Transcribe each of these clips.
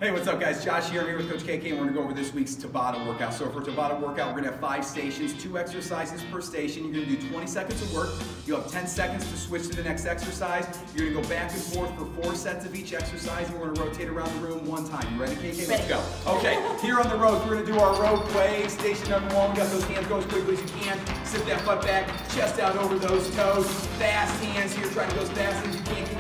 Hey, what's up guys? Josh here. I'm here with Coach KK and we're going to go over this week's Tabata workout. So for Tabata workout, we're going to have 5 stations, 2 exercises per station. You're going to do 20 seconds of work. You'll have 10 seconds to switch to the next exercise. You're going to go back and forth for 4 sets of each exercise and we're going to rotate around the room 1 time. You ready, KK? Let's go. Okay, here on the rows, we're going to do our row play. Station number 1, we got those hands go as quickly as you can. Sit that butt back, chest out over those toes. Fast hands here, try to go as fast as you can. Keep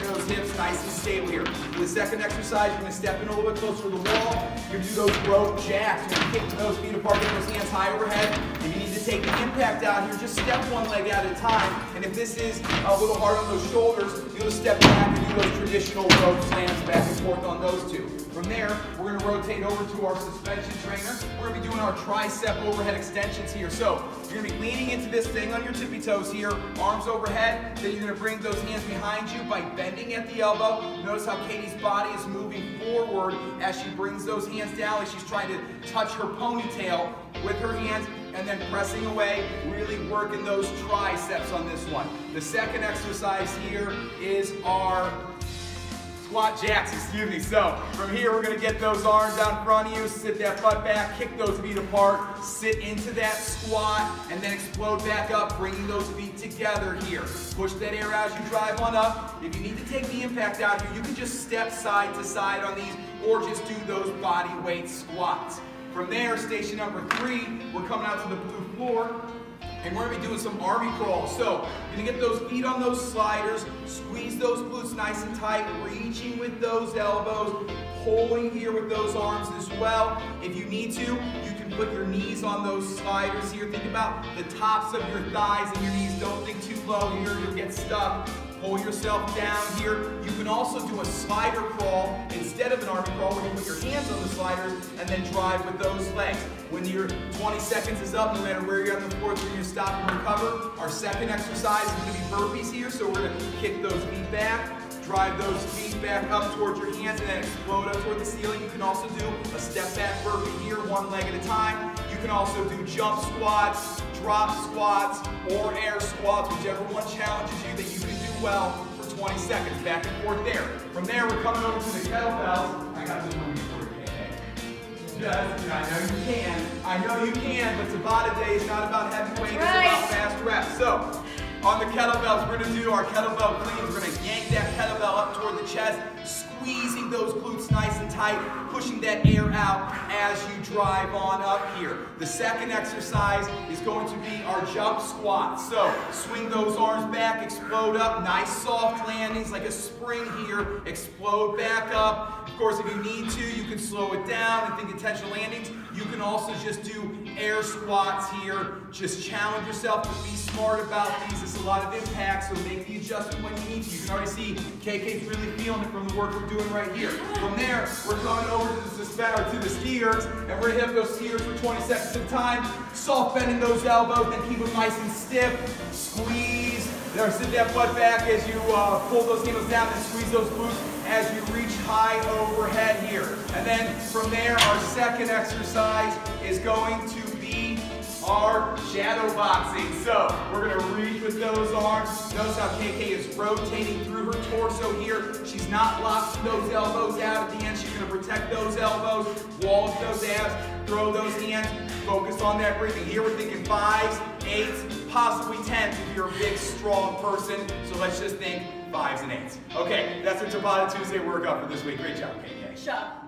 those hips nice and stable here. For the second exercise, you're going to step in a little bit closer to the wall. You're going to do those rope jacks. You're going to kick those feet apart, get those hands high overhead. If you need to take the impact out here, just step one leg at a time. And if this is a little hard on those shoulders, you'll just step back and do those traditional rope slams back and forth on those 2. From there, we're going to rotate over to our suspension trainer. We're going to be doing our tricep overhead extensions here. So you're going to be leaning into this thing on your tippy toes here, arms overhead. Then you're going to bring those hands behind you by bending at the elbow. Notice how Katie's body is moving forward as she brings those hands down, like she's trying to touch her ponytail with her hands, and then pressing away, really working those triceps on this one. The second exercise here is our squat jacks, excuse me. So from here, we're gonna get those arms out in front of you, sit that butt back, kick those feet apart, sit into that squat, and then explode back up, bringing those feet together here. Push that air out as you drive on up. If you need to take the impact out here, you can just step side to side on these, or just do those body weight squats. From there, station number 3, we're coming out to the blue floor. And we're going to be doing some army crawls. So you're going to get those feet on those sliders, squeeze those glutes nice and tight, reaching with those elbows, pulling here with those arms as well. If you need to, you can put your knees on those sliders here. Think about the tops of your thighs and your knees. Don't think too low here, you'll get stuck. Pull yourself down here. You can also do a slider crawl instead of an army crawl where you put your hands on the sliders and then drive with those legs. When your 20 seconds is up, no matter where you're on the floor, you're going to stop and recover. Our second exercise is going to be burpees here, so we're going to kick those feet back, drive those feet back up towards your hands, and then explode up toward the ceiling. You can also do a step back burpee here, 1 leg at a time. You can also do jump squats, drop squats, or air squats, whichever one challenges you that you can do well for 20 seconds, back and forth there. From there, we're coming over to the kettlebells. I got this one for you, KK. I know you can, but Tabata Day is not about heavy weights, it's about fast reps. So, on the kettlebells, we're going to do our kettlebell cleans. We're going to yank that kettlebell up toward the chest, squeezing those glutes nice and tight, pushing that air out as you drive on up here. The second exercise is going to be our jump squats. So swing those arms back, explode up, nice soft landings like a spring here, explode back up. Of course, if you need to, you can slow it down and think intentional landings. You can also just do air squats here. Just challenge yourself to be smart about these. It's a lot of impact, so make the adjustment when you need to. You can already see KK's really feeling it from the work we're doing right here. From there, we're coming over to the skiers, and we're gonna hit those skiers for 20 seconds at a time. Soft bending those elbows, then keep them nice and stiff. Squeeze. There, sit that butt back as you pull those heels down and squeeze those glutes as you reach high overhead here. And then from there, our second exercise is going to be our shadow boxing. So we're going to reach with those arms. Notice how KK is rotating through her torso here. She's not locking those elbows out at the end. She's going to protect those elbows, wall with those abs, throw those hands, focus on that breathing. Here we're thinking 5s, 8s, possibly 10s if you're a big, strong person. So let's just think 5s and 8s. Okay, that's our Tabata Tuesday workout for this week. Great job, KK. Shut up.